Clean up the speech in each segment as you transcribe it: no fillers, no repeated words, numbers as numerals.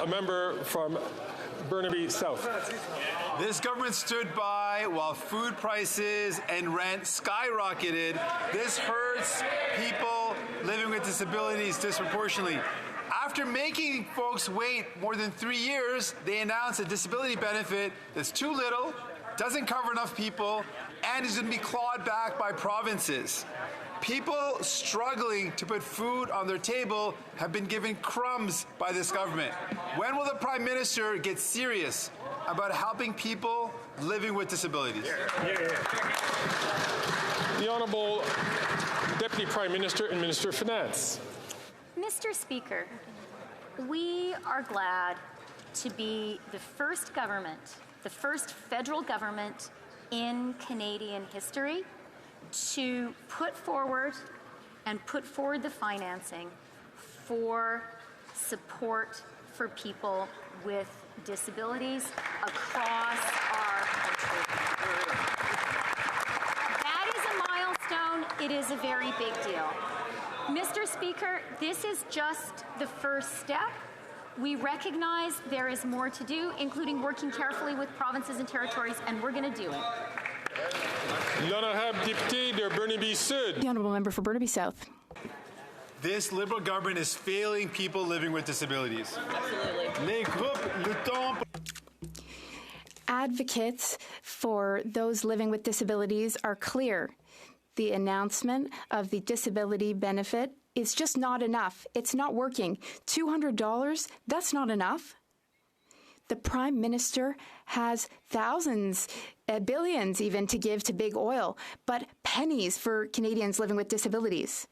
Honourable member from Burnaby South. This government stood by while food prices and rent skyrocketed. This hurts people living with disabilities disproportionately. After making folks wait more than 3 years, they announced a disability benefit that's too little, doesn't cover enough people, and is going to be clawed back by provinces. People struggling to put food on their table have been given crumbs by this government. When will the Prime Minister get serious about helping people living with disabilities? The Honourable Deputy Prime Minister and Minister of Finance. Mr. Speaker, we are glad to be the first government, the first federal government in Canadian history to put forward the financing for support for people with disabilities across our country. That is a milestone. It is a very big deal. Mr. Speaker, this is just the first step. We recognize there is more to do, including working carefully with provinces and territories, and we're going to do it. L'honorable député de Burnaby Sud. The honourable member for Burnaby South. This Liberal government is failing people living with disabilities. Les groupes luttons. Advocates for those living with disabilities are clear. The announcement of the disability benefit is just not enough. It's not working. $200, that's not enough. The Prime Minister has thousands, billions even, to give to big oil, but pennies for Canadians living with disabilities.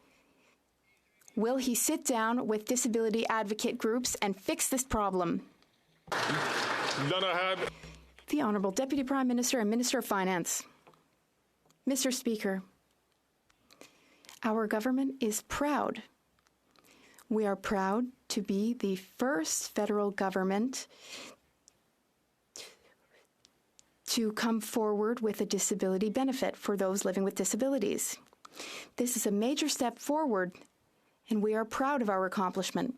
Will he sit down with disability advocate groups and fix this problem? The Honourable Deputy Prime Minister and Minister of Finance. Mr. Speaker, our government is proud. We are proud to be the first federal government to come forward with a disability benefit for those living with disabilities. This is a major step forward, and we are proud of our accomplishment.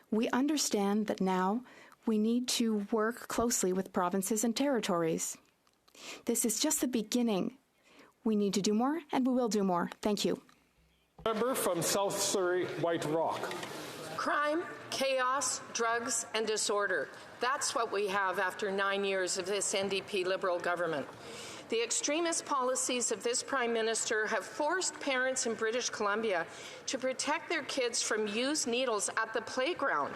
We understand that now we need to work closely with provinces and territories. This is just the beginning. We need to do more, and we will do more. Thank you. Member from South Surrey, White Rock. Crime, chaos, drugs, and disorder. That's what we have after 9 years of this NDP Liberal government. The extremist policies of this Prime Minister have forced parents in British Columbia to protect their kids from used needles at the playground.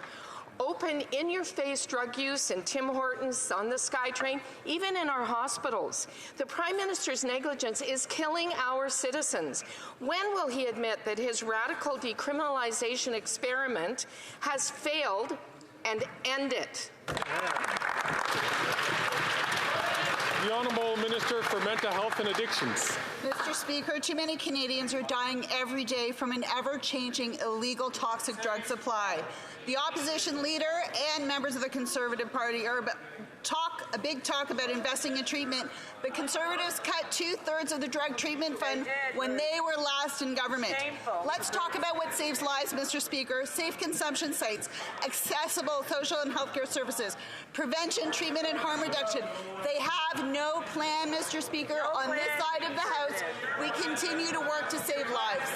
Open, in-your-face drug use in Tim Hortons, on the SkyTrain, even in our hospitals. The Prime Minister's negligence is killing our citizens. When will he admit that his radical decriminalization experiment has failed and end it? The Honourable Minister for Mental Health and Addictions. Mr. Speaker, too many Canadians are dying every day from an ever-changing illegal toxic drug supply. The opposition leader and members of the Conservative Party are a big talk about investing in treatment, but Conservatives cut 2/3 of the drug treatment fund when they were last in government. Shameful. Let's talk about what saves lives, Mr. Speaker. Safe consumption sites, accessible social and healthcare services, prevention, treatment, and harm reduction. They have no plan, Mr. Speaker. On this side of the House, we continue to work to save lives.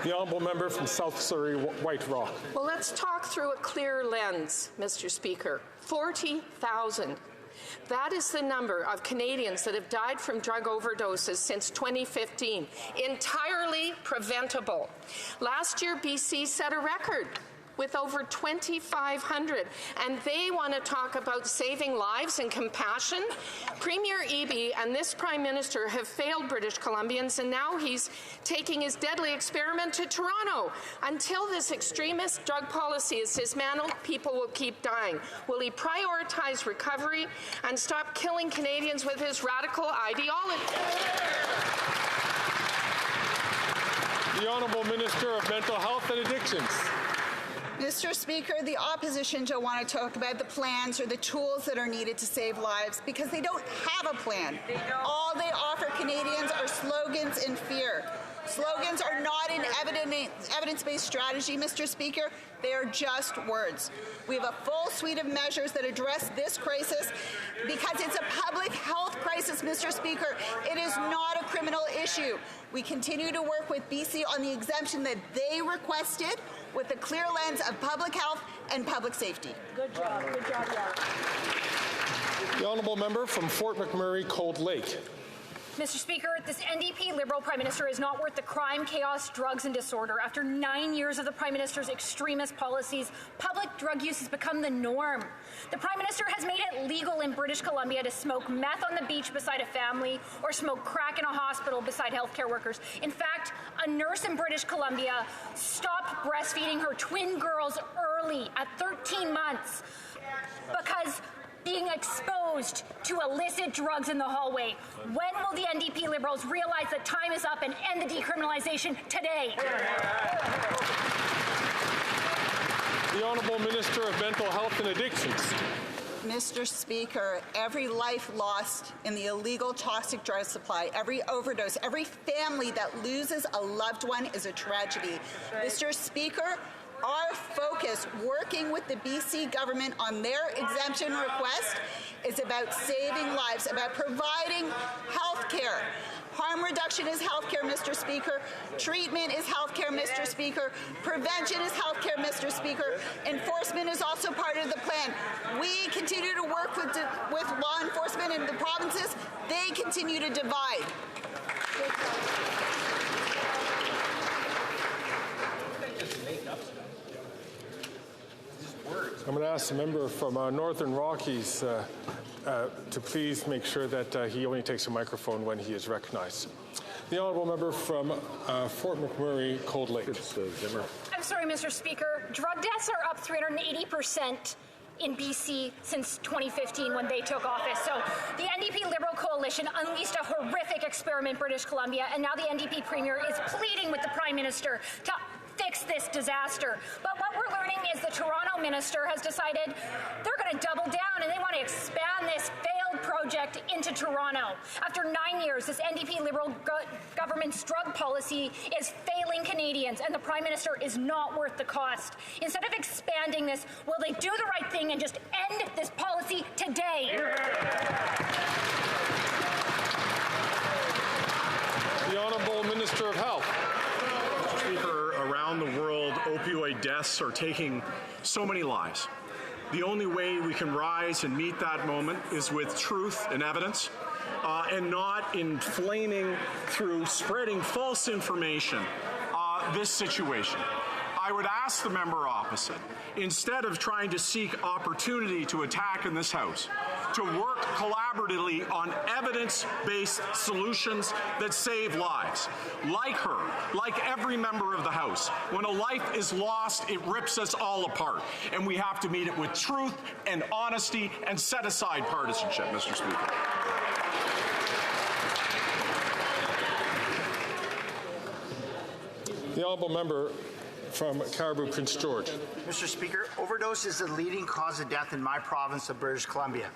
The Honourable Member from South Surrey, White Rock. Well, let's talk through a clear lens, Mr. Speaker. 40,000. That is the number of Canadians that have died from drug overdoses since 2015. Entirely preventable. Last year, BC set a record with over 2,500, and they want to talk about saving lives and compassion. Premier Eby and this Prime Minister have failed British Columbians, and now he's taking his deadly experiment to Toronto. Until this extremist drug policy is dismantled, people will keep dying. Will he prioritize recovery and stop killing Canadians with his radical ideology? The Honourable Minister of Mental Health and Addictions. Mr. Speaker, the opposition don't want to talk about the plans or the tools that are needed to save lives because they don't have a plan. All they offer Canadians are slogans and fear. Slogans are not an evidence-based strategy, Mr. Speaker. They are just words. We have a full suite of measures that address this crisis because it's a public health crisis, Mr. Speaker. It is not a criminal issue. We continue to work with BC on the exemption that they requested with the clear lens of public health and public safety. Good job, yeah. The honourable member from Fort McMurray, Cold Lake. Mr. Speaker, this NDP Liberal Prime Minister is not worth the crime, chaos, drugs, and disorder. After 9 years of the Prime Minister's extremist policies, public drug use has become the norm. The Prime Minister has made it legal in British Columbia to smoke meth on the beach beside a family or smoke crack in a hospital beside healthcare workers. In fact, a nurse in British Columbia stopped breastfeeding her twin girls early at 13 months because being exposed to illicit drugs in the hallway. When will the NDP Liberals realize that time is up and end the decriminalization today? The Honourable Minister of Mental Health and Addictions. Mr. Speaker, every life lost in the illegal toxic drug supply, every overdose, every family that loses a loved one is a tragedy. Right. Mr. Speaker, our focus, working with the BC government on their exemption request, is about saving lives, about providing health care. Harm reduction is health care, Mr. Speaker. Treatment is health care, Mr. Speaker. Prevention is health care, Mr. Speaker. Enforcement is also part of the plan. We continue to work with law enforcement in the provinces. They continue to divide. I'm going to ask the member from Northern Rockies to please make sure that he only takes a microphone when he is recognized. The honourable member from Fort McMurray, Cold Lake. I'm sorry, Mr. Speaker. Drug deaths are up 380% in BC since 2015 when they took office. So the NDP Liberal Coalition unleashed a horrific experiment in British Columbia, and now the NDP Premier is pleading with the Prime Minister to fix this disaster. But what we're learning is the Toronto minister has decided they're going to double down and they want to expand this failed project into Toronto. After 9 years, this NDP Liberal government's drug policy is failing Canadians, and the Prime Minister is not worth the cost. Instead of expanding this, will they do the right thing and just end this policy today? The Honourable Minister of Health. Speaker, around the world, opioid deaths are taking so many lives. The only way we can rise and meet that moment is with truth and evidence, and not inflaming through spreading false information this situation. I would ask the member opposite, instead of trying to seek opportunity to attack in this House, to work collaboratively on evidence-based solutions that save lives. Like her, like every member of the House, when a life is lost, it rips us all apart. And we have to meet it with truth and honesty and set aside partisanship, Mr. Speaker. The honourable member from Caribou, Prince George. Mr. Speaker, overdose is the leading cause of death in my province of British Columbia.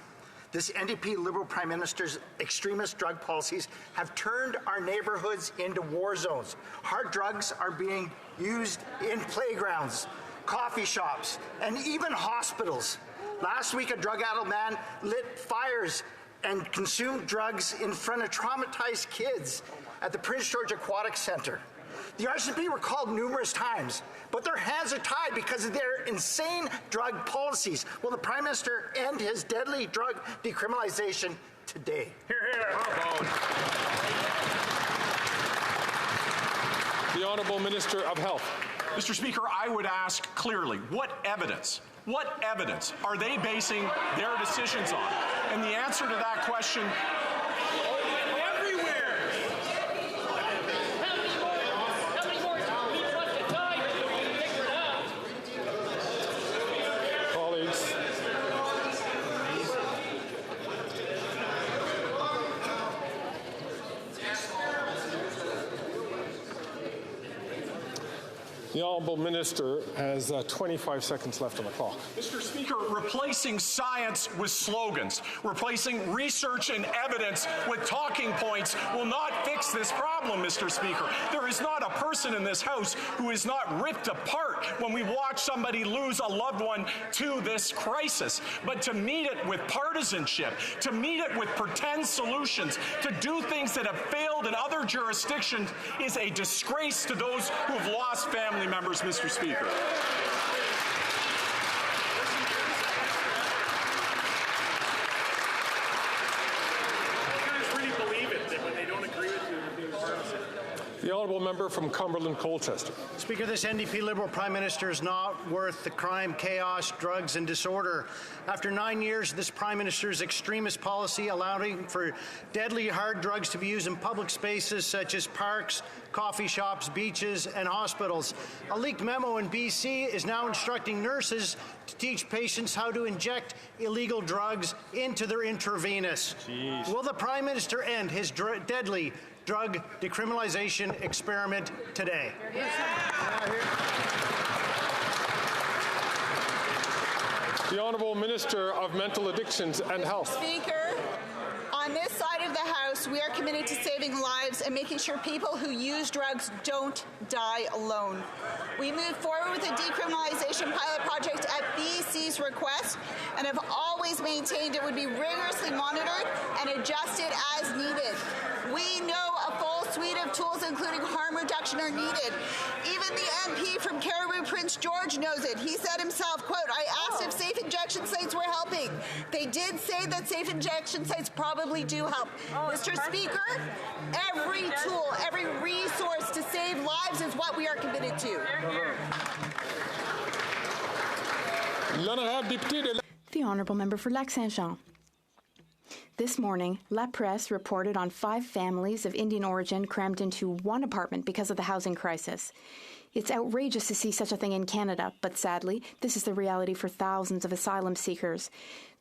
This NDP Liberal Prime Minister's extremist drug policies have turned our neighborhoods into war zones. Hard drugs are being used in playgrounds, coffee shops, and even hospitals. Last week, a drug-addled man lit fires and consumed drugs in front of traumatized kids at the Prince George Aquatic Centre. The RCMP were called numerous times, but their hands are tied because of their insane drug policies. Will the Prime Minister end his deadly drug decriminalization today? Hear, hear. The Honourable Minister of Health. Mr. Speaker, I would ask clearly, what evidence are they basing their decisions on? And the answer to that question, The Honourable Minister has 25 seconds left on the clock. Mr. Speaker, replacing science with slogans, replacing research and evidence with talking points will not fix this problem, Mr. Speaker. There is not a person in this House who is not ripped apart when we watch somebody lose a loved one to this crisis. But to meet it with partisanship, to meet it with pretend solutions, to do things that have failed in other jurisdictions is a disgrace to those who have lost family members, Mr. Speaker. The Honourable Member from Cumberland Colchester. Speaker, this NDP Liberal Prime Minister is not worth the crime, chaos, drugs and disorder. After 9 years, this Prime Minister's extremist policy allowing for deadly hard drugs to be used in public spaces such as parks, coffee shops, beaches and hospitals. A leaked memo in BC is now instructing nurses to teach patients how to inject illegal drugs into their intravenous. Jeez. Will the Prime Minister end his deadly drug decriminalization experiment today? The Honourable Minister of Mental Addictions and Health. Speaker, on this side of the House, we are committed to saving lives and making sure people who use drugs don't die alone. We moved forward with a decriminalization pilot project at BC's request and have always maintained it would be rigorously monitored and adjusted as needed. We know a full suite of tools, including harm reduction, are needed. Even the MP from Caribou Prince George knows it. He said himself, quote, I asked if safe injection sites were helping. They did say that safe injection sites probably do help. Mr. Speaker, every tool, every resource to save lives is what we are committed to. The Honourable Member for Lac-Saint-Jean. This morning, La Presse reported on 5 families of Indian origin crammed into one apartment because of the housing crisis. It's outrageous to see such a thing in Canada, but sadly, this is the reality for thousands of asylum seekers.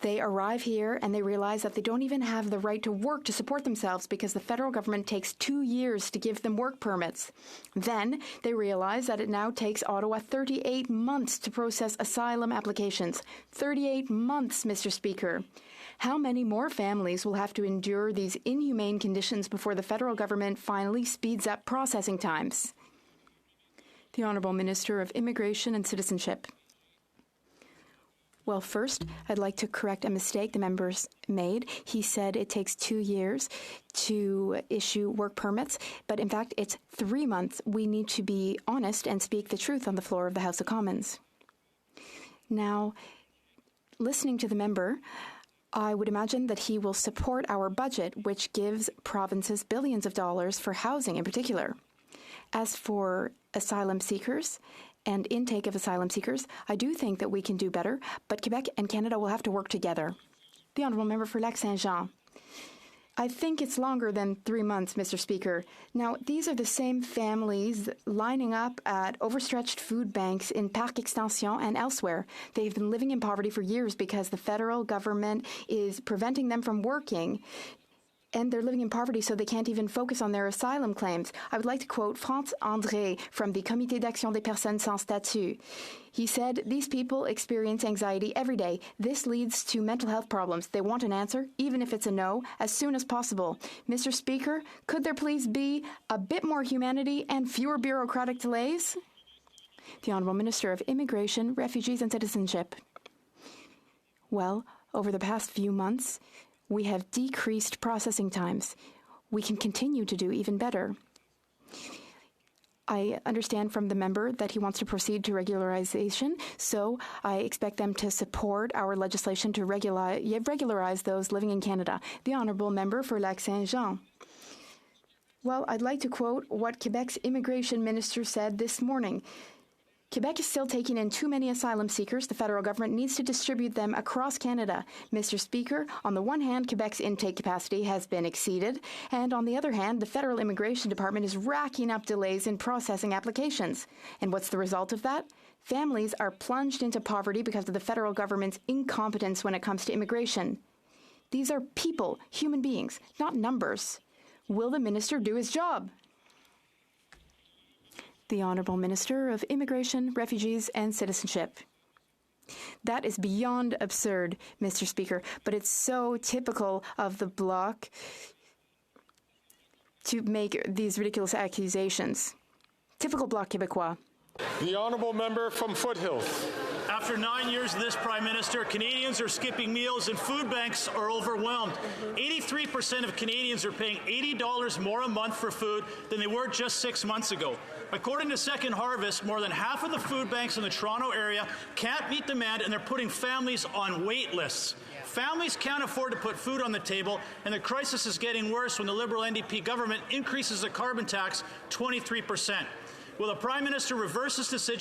They arrive here and they realize that they don't even have the right to work to support themselves because the federal government takes 2 years to give them work permits. Then they realize that it now takes Ottawa 38 months to process asylum applications. 38 months, Mr. Speaker. How many more families will have to endure these inhumane conditions before the federal government finally speeds up processing times? The Honourable Minister of Immigration and Citizenship. Well, first, I'd like to correct a mistake the members made. He said it takes 2 years to issue work permits, but in fact, it's 3 months. We need to be honest and speak the truth on the floor of the House of Commons. Now, listening to the member, I would imagine that he will support our budget, which gives provinces billions of dollars for housing in particular. As for asylum seekers and intake of asylum seekers, I do think that we can do better, but Quebec and Canada will have to work together. The Honourable Member for Lac-Saint-Jean. I think it's longer than 3 months, Mr. Speaker. Now, these are the same families lining up at overstretched food banks in Parc Extension and elsewhere. They've been living in poverty for years because the federal government is preventing them from working. And they're living in poverty, so they can't even focus on their asylum claims. I would like to quote Franz André from the Comité d'Action des Personnes Sans Statut. He said, these people experience anxiety every day. This leads to mental health problems. They want an answer, even if it's a no, as soon as possible. Mr. Speaker, could there please be a bit more humanity and fewer bureaucratic delays? The Honourable Minister of Immigration, Refugees and Citizenship. Well, over the past few months, we have decreased processing times. We can continue to do even better. I understand from the member that he wants to proceed to regularization, so I expect them to support our legislation to regularize those living in Canada. The Honourable Member for Lac-Saint-Jean. Well, I'd like to quote what Quebec's immigration minister said this morning. Quebec is still taking in too many asylum seekers. The federal government needs to distribute them across Canada. Mr. Speaker, on the one hand, Quebec's intake capacity has been exceeded, and on the other hand, the federal immigration department is racking up delays in processing applications. And what's the result of that? Families are plunged into poverty because of the federal government's incompetence when it comes to immigration. These are people, human beings, not numbers. Will the minister do his job? The Honourable Minister of Immigration, Refugees and Citizenship. That is beyond absurd, Mr. Speaker, but it's so typical of the Bloc to make these ridiculous accusations. Typical Bloc Québécois. The Honourable Member from Foothills. After 9 years of this Prime Minister, Canadians are skipping meals and food banks are overwhelmed. 83% of Canadians are paying $80 more a month for food than they were just 6 months ago. According to Second Harvest, more than half of the food banks in the Toronto area can't meet demand, and they're putting families on wait lists. Families can't afford to put food on the table, and the crisis is getting worse when the Liberal NDP government increases the carbon tax 23%. Will the Prime Minister reverse this decision